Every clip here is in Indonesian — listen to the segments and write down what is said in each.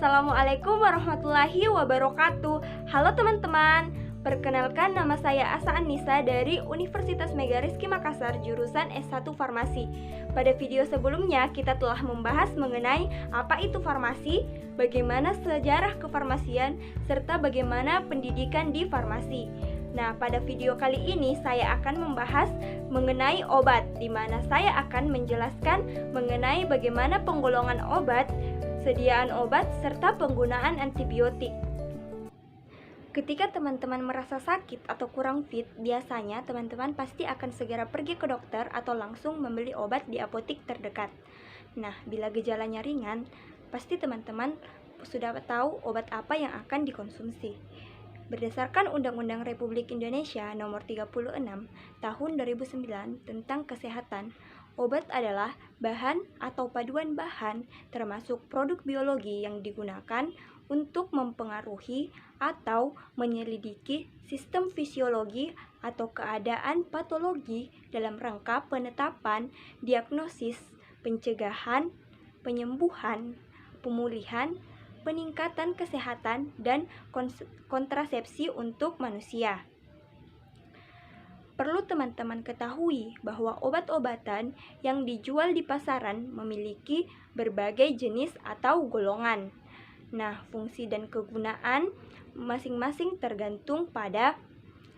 Assalamualaikum warahmatullahi wabarakatuh. Halo teman-teman, perkenalkan nama saya Asa Anissa dari Universitas Megarizky Makassar jurusan S1 Farmasi. Pada video sebelumnya kita telah membahas mengenai apa itu farmasi, bagaimana sejarah kefarmasian, serta bagaimana pendidikan di farmasi. Nah, pada video kali ini saya akan membahas mengenai obat, di mana saya akan menjelaskan mengenai bagaimana penggolongan obat, sediaan obat, serta penggunaan antibiotik. Ketika teman-teman merasa sakit atau kurang fit, biasanya teman-teman pasti akan segera pergi ke dokter atau langsung membeli obat di apotik terdekat. Nah, bila gejalanya ringan, pasti teman-teman sudah tahu obat apa yang akan dikonsumsi. Berdasarkan Undang-Undang Republik Indonesia Nomor 36 Tahun 2009 tentang Kesehatan, obat adalah bahan atau paduan bahan termasuk produk biologi yang digunakan untuk mempengaruhi atau menyelidiki sistem fisiologi atau keadaan patologi dalam rangka penetapan, diagnosis, pencegahan, penyembuhan, pemulihan, peningkatan kesehatan, dan kontrasepsi untuk manusia. Perlu teman-teman ketahui bahwa obat-obatan yang dijual di pasaran memiliki berbagai jenis atau golongan. Nah, fungsi dan kegunaan masing-masing tergantung pada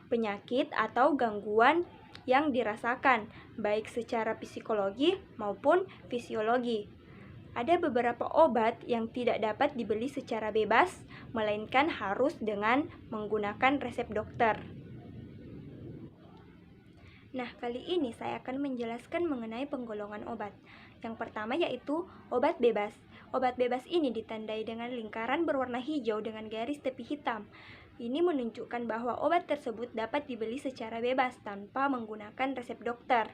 penyakit atau gangguan yang dirasakan, baik secara psikologi maupun fisiologi. Ada beberapa obat yang tidak dapat dibeli secara bebas, melainkan harus dengan menggunakan resep dokter. Nah, kali ini saya akan menjelaskan mengenai penggolongan obat. Yang pertama yaitu obat bebas. Obat bebas ini ditandai dengan lingkaran berwarna hijau dengan garis tepi hitam. Ini menunjukkan bahwa obat tersebut dapat dibeli secara bebas tanpa menggunakan resep dokter.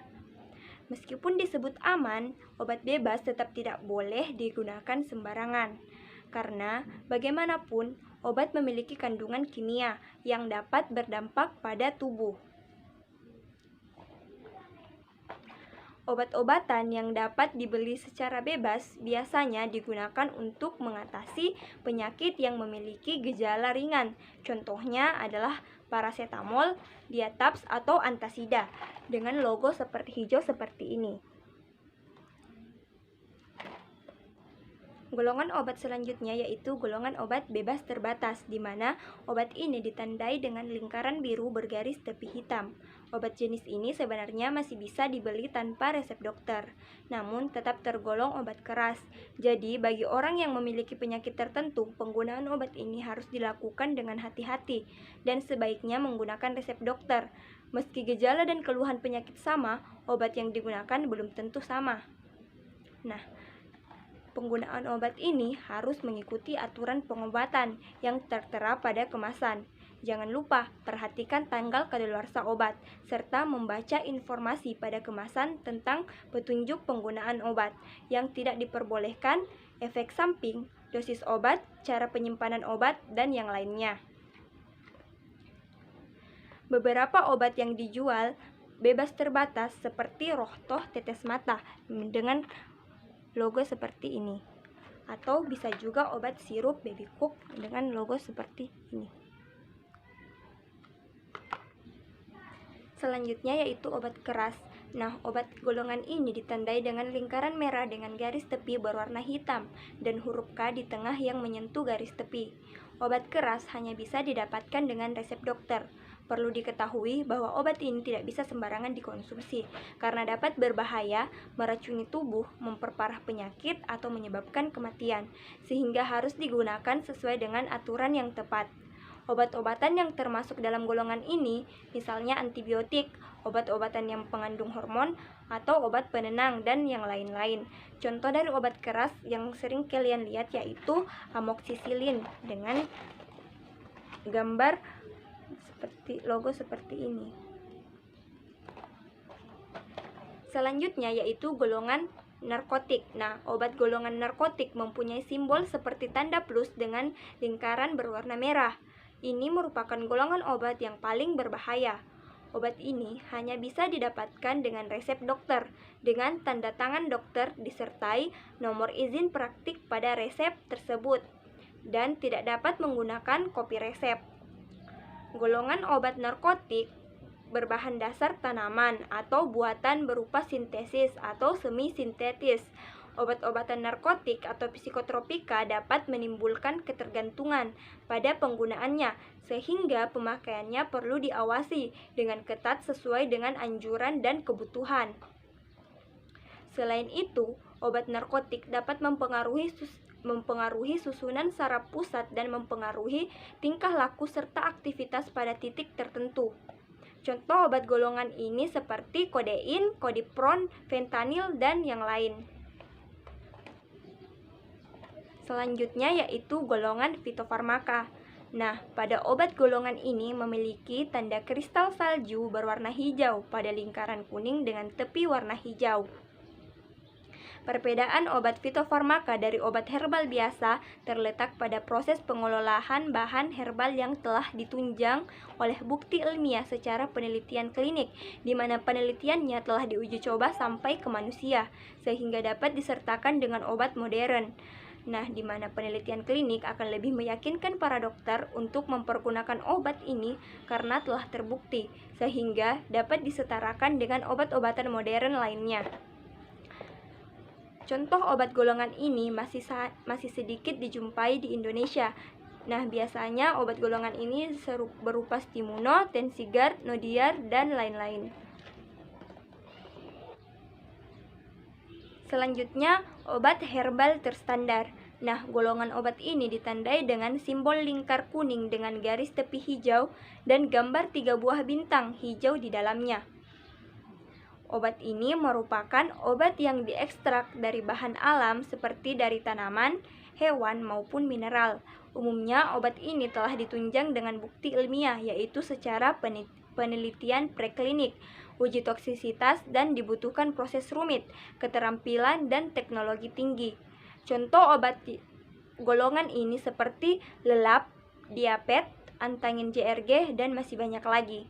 Meskipun disebut aman, obat bebas tetap tidak boleh digunakan sembarangan. Karena bagaimanapun, obat memiliki kandungan kimia yang dapat berdampak pada tubuh. Obat-obatan yang dapat dibeli secara bebas biasanya digunakan untuk mengatasi penyakit yang memiliki gejala ringan. Contohnya adalah paracetamol, Diatabs, atau antasida dengan logo seperti hijau seperti ini. Golongan obat selanjutnya yaitu golongan obat bebas terbatas, di mana obat ini ditandai dengan lingkaran biru bergaris tepi hitam. Obat jenis ini sebenarnya masih bisa dibeli tanpa resep dokter, namun tetap tergolong obat keras. Jadi, bagi orang yang memiliki penyakit tertentu, penggunaan obat ini harus dilakukan dengan hati-hati dan sebaiknya menggunakan resep dokter. Meski gejala dan keluhan penyakit sama, obat yang digunakan belum tentu sama. Nah, penggunaan obat ini harus mengikuti aturan pengobatan yang tertera pada kemasan. Jangan lupa perhatikan tanggal kadaluarsa obat, serta membaca informasi pada kemasan tentang petunjuk penggunaan obat yang tidak diperbolehkan, efek samping, dosis obat, cara penyimpanan obat, dan yang lainnya. Beberapa obat yang dijual bebas terbatas seperti Rohtoh tetes mata dengan logo seperti ini, atau bisa juga obat sirup Baby Cook dengan logo seperti ini. Selanjutnya yaitu obat keras. Nah, obat golongan ini ditandai dengan lingkaran merah dengan garis tepi berwarna hitam dan huruf K di tengah yang menyentuh garis tepi. Obat keras hanya bisa didapatkan dengan resep dokter. Perlu diketahui bahwa obat ini tidak bisa sembarangan dikonsumsi karena dapat berbahaya, meracuni tubuh, memperparah penyakit, atau menyebabkan kematian, sehingga harus digunakan sesuai dengan aturan yang tepat. Obat-obatan yang termasuk dalam golongan ini, misalnya antibiotik, obat-obatan yang mengandung hormon, atau obat penenang, dan yang lain-lain. Contoh dari obat keras yang sering kalian lihat yaitu amoksisilin dengan gambar seperti logo seperti ini. Selanjutnya yaitu golongan narkotik. Nah, obat golongan narkotik mempunyai simbol seperti tanda plus dengan lingkaran berwarna merah. Ini merupakan golongan obat yang paling berbahaya. Obat ini hanya bisa didapatkan dengan resep dokter, dengan tanda tangan dokter disertai nomor izin praktik pada resep tersebut. dan tidak dapat menggunakan kopi resep. Golongan obat narkotik berbahan dasar tanaman atau buatan berupa sintesis atau semi-sintetis. Obat-obatan narkotik atau psikotropika dapat menimbulkan ketergantungan pada penggunaannya, sehingga pemakaiannya perlu diawasi dengan ketat sesuai dengan anjuran dan kebutuhan. Selain itu, obat narkotik dapat mempengaruhi susunan saraf pusat dan mempengaruhi tingkah laku serta aktivitas pada titik tertentu. Contoh obat golongan ini seperti kodein, kodipron, fentanil, dan yang lain. Selanjutnya yaitu golongan fitofarmaka. Nah, pada obat golongan ini memiliki tanda kristal salju berwarna hijau pada lingkaran kuning dengan tepi warna hijau. Perbedaan obat fitofarmaka dari obat herbal biasa terletak pada proses pengelolaan bahan herbal yang telah ditunjang oleh bukti ilmiah secara penelitian klinik, di mana penelitiannya telah diuji coba sampai ke manusia, sehingga dapat disertakan dengan obat modern. Nah, di mana penelitian klinik akan lebih meyakinkan para dokter untuk mempergunakan obat ini karena telah terbukti, sehingga dapat disetarakan dengan obat-obatan modern lainnya. Contoh obat golongan ini masih sedikit dijumpai di Indonesia. Nah, biasanya obat golongan ini berupa Stimuno, Tensigard, Nodiar, dan lain-lain. Selanjutnya, obat herbal terstandar. Nah, golongan obat ini ditandai dengan simbol lingkar kuning dengan garis tepi hijau dan gambar 3 buah bintang hijau di dalamnya. Obat ini merupakan obat yang diekstrak dari bahan alam seperti dari tanaman, hewan, maupun mineral. Umumnya, obat ini telah ditunjang dengan bukti ilmiah, yaitu secara penelitian preklinik, uji toksisitas, dan dibutuhkan proses rumit, keterampilan, dan teknologi tinggi. Contoh obat golongan ini seperti lelap, diapet, antangin JRG, dan masih banyak lagi.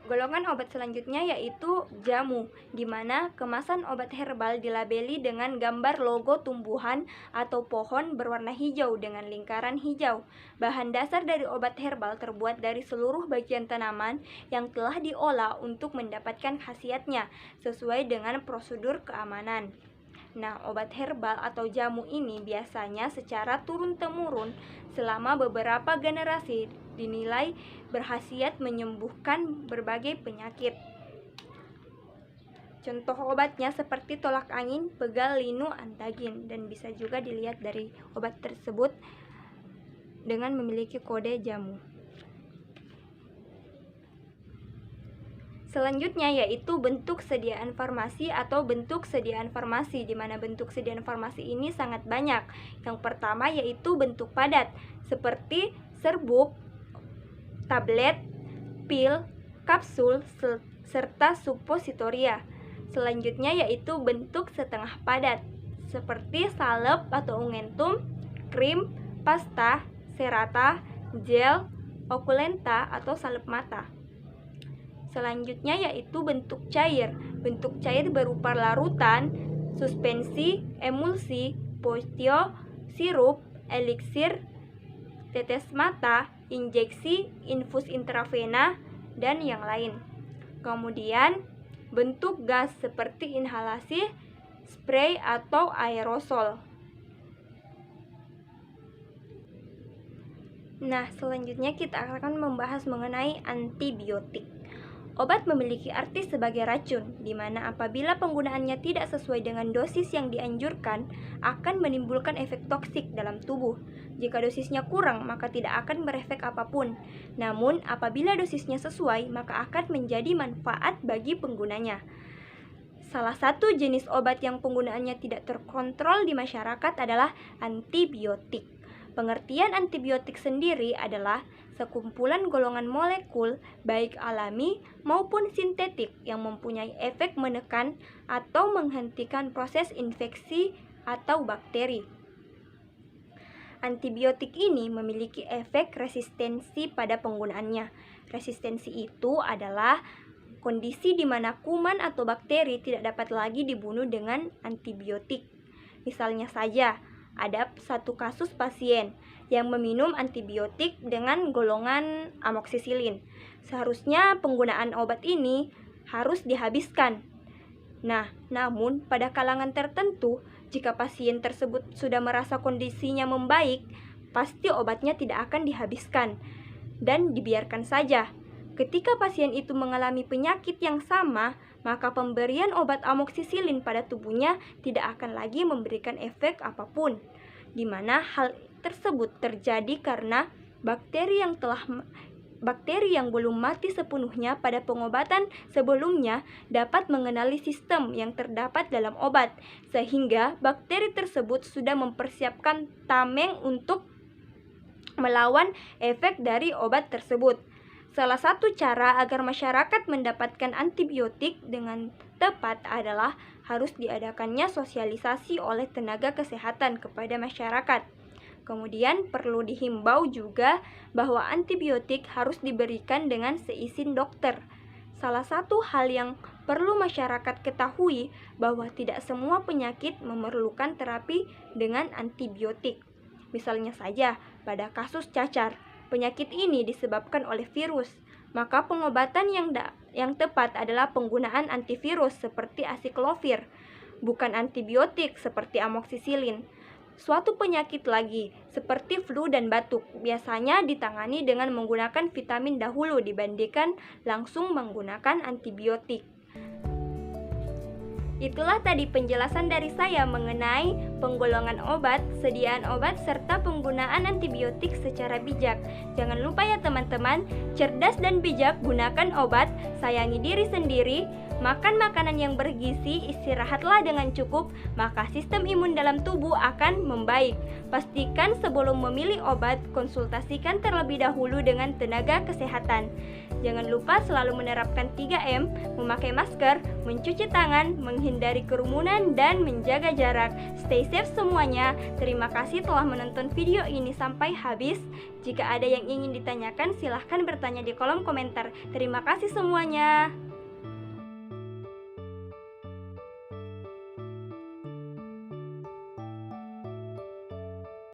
Golongan obat selanjutnya yaitu jamu, di mana kemasan obat herbal dilabeli dengan gambar logo tumbuhan atau pohon berwarna hijau dengan lingkaran hijau. Bahan dasar dari obat herbal terbuat dari seluruh bagian tanaman yang telah diolah untuk mendapatkan khasiatnya sesuai dengan prosedur keamanan. Nah, obat herbal atau jamu ini biasanya secara turun-temurun selama beberapa generasi dinilai berkhasiat menyembuhkan berbagai penyakit. Contoh obatnya seperti tolak angin, pegal, linu, antagin, dan bisa juga dilihat dari obat tersebut dengan memiliki kode jamu. Selanjutnya yaitu bentuk sediaan farmasi atau bentuk sediaan farmasi, di mana bentuk sediaan farmasi ini sangat banyak. Yang pertama yaitu bentuk padat, seperti serbuk, tablet, pil, kapsul, serta suppositoria. Selanjutnya yaitu bentuk setengah padat, seperti salep atau unguentum, krim, pasta, serata, gel, okulenta atau salep mata. Selanjutnya yaitu bentuk cair. Bentuk cair berupa larutan, suspensi, emulsi, postio, sirup, eliksir, tetes mata, injeksi, infus intravena, dan yang lain. Kemudian bentuk gas seperti inhalasi, spray, atau aerosol. Nah, selanjutnya kita akan membahas mengenai antibiotik. Obat memiliki arti sebagai racun, di mana apabila penggunaannya tidak sesuai dengan dosis yang dianjurkan, akan menimbulkan efek toksik dalam tubuh. Jika dosisnya kurang, maka tidak akan berefek apapun. Namun, apabila dosisnya sesuai, maka akan menjadi manfaat bagi penggunanya. Salah satu jenis obat yang penggunaannya tidak terkontrol di masyarakat adalah antibiotik. Pengertian antibiotik sendiri adalah sekumpulan golongan molekul baik alami maupun sintetik yang mempunyai efek menekan atau menghentikan proses infeksi atau bakteri. Antibiotik ini memiliki efek resistensi pada penggunaannya. Resistensi itu adalah kondisi di mana kuman atau bakteri tidak dapat lagi dibunuh dengan antibiotik. Misalnya saja, ada satu kasus pasien yang meminum antibiotik dengan golongan amoksisilin. Seharusnya penggunaan obat ini harus dihabiskan. Nah, namun pada kalangan tertentu, jika pasien tersebut sudah merasa kondisinya membaik, pasti obatnya tidak akan dihabiskan dan dibiarkan saja. Ketika pasien itu mengalami penyakit yang sama, maka pemberian obat amoksisilin pada tubuhnya tidak akan lagi memberikan efek apapun, di mana hal tersebut terjadi karena bakteri yang belum mati sepenuhnya pada pengobatan sebelumnya dapat mengenali sistem yang terdapat dalam obat, sehingga bakteri tersebut sudah mempersiapkan tameng untuk melawan efek dari obat tersebut. Salah satu cara agar masyarakat mendapatkan antibiotik dengan tepat adalah harus diadakannya sosialisasi oleh tenaga kesehatan kepada masyarakat. Kemudian perlu dihimbau juga bahwa antibiotik harus diberikan dengan seizin dokter. Salah satu hal yang perlu masyarakat ketahui bahwa tidak semua penyakit memerlukan terapi dengan antibiotik. Misalnya saja, pada kasus cacar, penyakit ini disebabkan oleh virus, maka pengobatan yang tepat adalah penggunaan antivirus seperti asiklovir, bukan antibiotik seperti amoksisilin. Suatu penyakit lagi, seperti flu dan batuk, biasanya ditangani dengan menggunakan vitamin dahulu dibandingkan langsung menggunakan antibiotik. Itulah tadi penjelasan dari saya mengenai penggolongan obat, sediaan obat, serta penggunaan antibiotik secara bijak. Jangan lupa ya teman-teman, cerdas dan bijak gunakan obat, sayangi diri sendiri, makan makanan yang bergizi, istirahatlah dengan cukup, maka sistem imun dalam tubuh akan membaik. Pastikan sebelum memilih obat, konsultasikan terlebih dahulu dengan tenaga kesehatan. Jangan lupa selalu menerapkan 3M, memakai masker, mencuci tangan, menghindari kerumunan, dan menjaga jarak. Stay safe semuanya. Terima kasih telah menonton video ini sampai habis. Jika ada yang ingin ditanyakan, silahkan bertanya di kolom komentar. Terima kasih semuanya.